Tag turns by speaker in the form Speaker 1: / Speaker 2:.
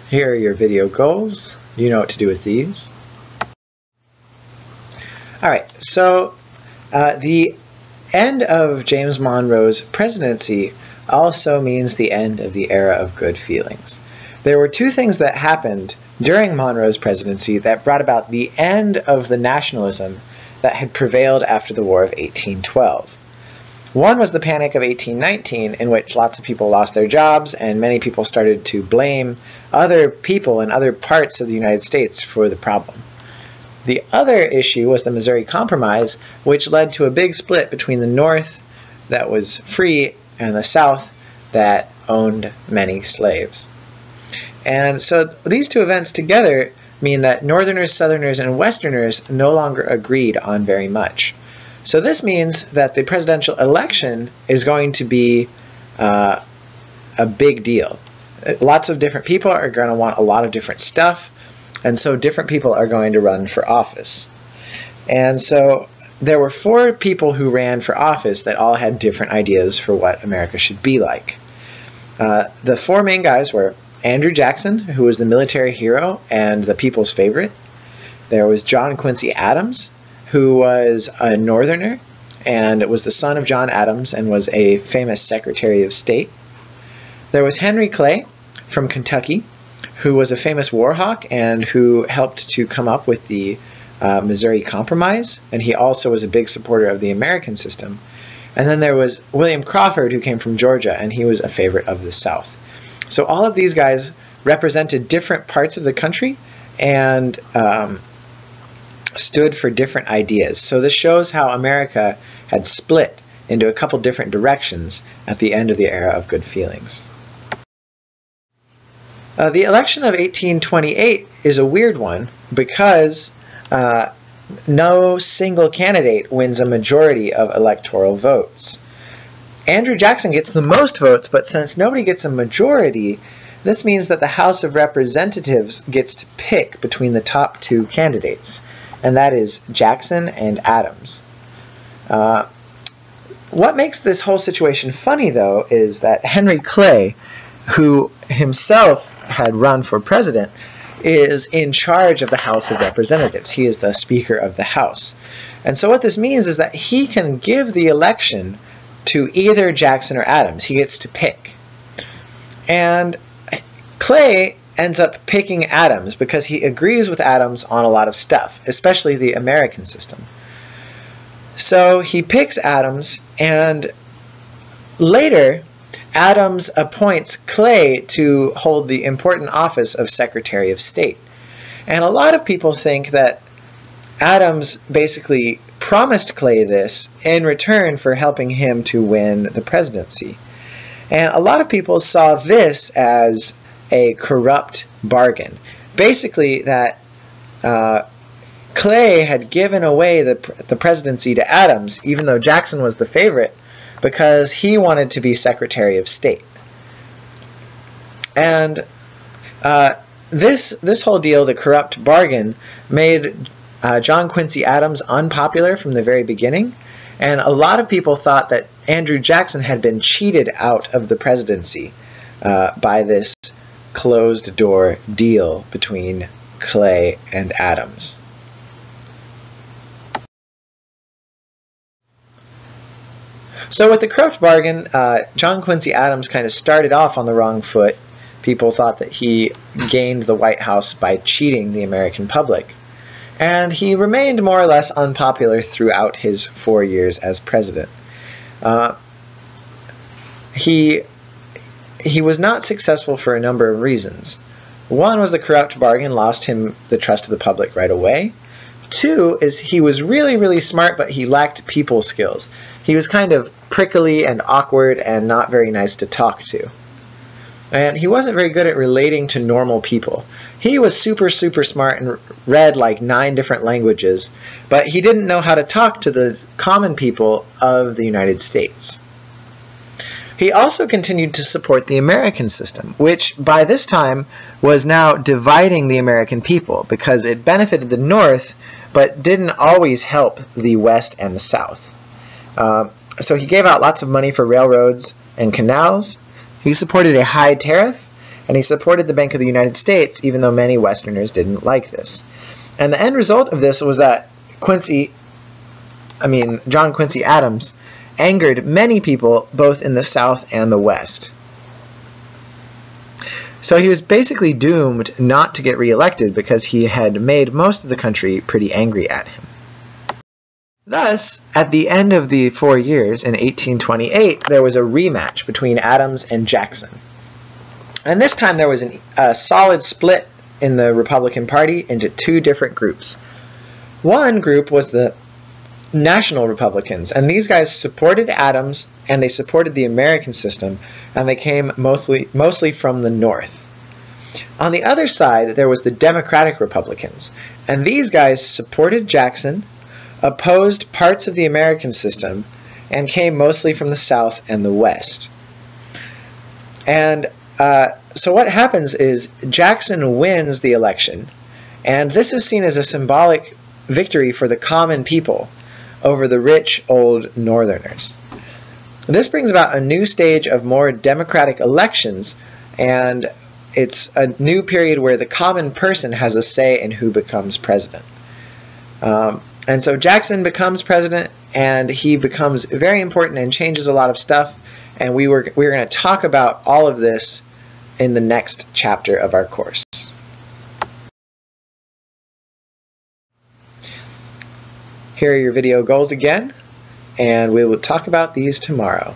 Speaker 1: Here are your video goals. You know what to do with these. Alright, so the end of James Monroe's presidency also means the end of the era of good feelings. There were two things that happened during Monroe's presidency that brought about the end of the nationalism that had prevailed after the War of 1812. One was the Panic of 1819, in which lots of people lost their jobs and many people started to blame other people in other parts of the United States for the problem. The other issue was the Missouri Compromise, which led to a big split between the North that was free and the South that owned many slaves. And so these two events together mean that Northerners, Southerners, and Westerners no longer agreed on very much. So this means that the presidential election is going to be a big deal. Lots of different people are going to want a lot of different stuff, and so different people are going to run for office. And so there were 4 people who ran for office that all had different ideas for what America should be like. The 4 main guys were Andrew Jackson, who was the military hero and the people's favorite. There was John Quincy Adams, who was a Northerner and was the son of John Adams and was a famous Secretary of State. There was Henry Clay from Kentucky, who was a famous war hawk and who helped to come up with the Missouri Compromise, and he also was a big supporter of the American system. And then there was William Crawford, who came from Georgia, and he was a favorite of the South. So all of these guys represented different parts of the country and stood for different ideas. So this shows how America had split into a couple different directions at the end of the era of good feelings. The election of 1828 is a weird one because no single candidate wins a majority of electoral votes. Andrew Jackson gets the most votes, but since nobody gets a majority, this means that the House of Representatives gets to pick between the top 2 candidates, and that is Jackson and Adams. What makes this whole situation funny, though, is that Henry Clay, who himself had run for president, is in charge of the House of Representatives. He is the Speaker of the House. And so what this means is that he can give the election to either Jackson or Adams. He gets to pick. And Clay ends up picking Adams because he agrees with Adams on a lot of stuff, especially the American system. So he picks Adams, and later Adams appoints Clay to hold the important office of Secretary of State. And a lot of people think that Adams basically promised Clay this in return for helping him to win the presidency. And a lot of people saw this as a corrupt bargain. Basically that Clay had given away the presidency to Adams, even though Jackson was the favorite, because he wanted to be Secretary of State. And this whole deal, the corrupt bargain, made John Quincy Adams unpopular from the very beginning, and a lot of people thought that Andrew Jackson had been cheated out of the presidency by this closed-door deal between Clay and Adams. So with the corrupt bargain, John Quincy Adams kind of started off on the wrong foot. People thought that he gained the White House by cheating the American public. And he remained more or less unpopular throughout his 4 years as president. He was not successful for a number of reasons. One was the corrupt bargain lost him the trust of the public right away. 2 is he was really, really smart, but he lacked people skills. He was kind of prickly and awkward and not very nice to talk to. And he wasn't very good at relating to normal people. He was super, super smart and read like 9 different languages, but he didn't know how to talk to the common people of the United States. He also continued to support the American system, which by this time was now dividing the American people because it benefited the North but didn't always help the West and the South. So he gave out lots of money for railroads and canals. He supported a high tariff, and he supported the Bank of the United States, even though many Westerners didn't like this. And the end result of this was that John Quincy Adams angered many people both in the South and the West. So he was basically doomed not to get reelected because he had made most of the country pretty angry at him. Thus, at the end of the 4 years, in 1828, there was a rematch between Adams and Jackson. And this time there was a solid split in the Republican Party into two different groups. One group was the National Republicans, and these guys supported Adams, and they supported the American system, and they came mostly from the North. On the other side, there was the Democratic Republicans, and these guys supported Jackson, opposed parts of the American system, and came mostly from the South and the West. And so what happens is Jackson wins the election, and this is seen as a symbolic victory for the common people over the rich old Northerners. This brings about a new stage of more democratic elections, and it's a new period where the common person has a say in who becomes president. And so Jackson becomes president, and he becomes very important and changes a lot of stuff, and we're going to talk about all of this in the next chapter of our course. Here are your video goals again, and we will talk about these tomorrow.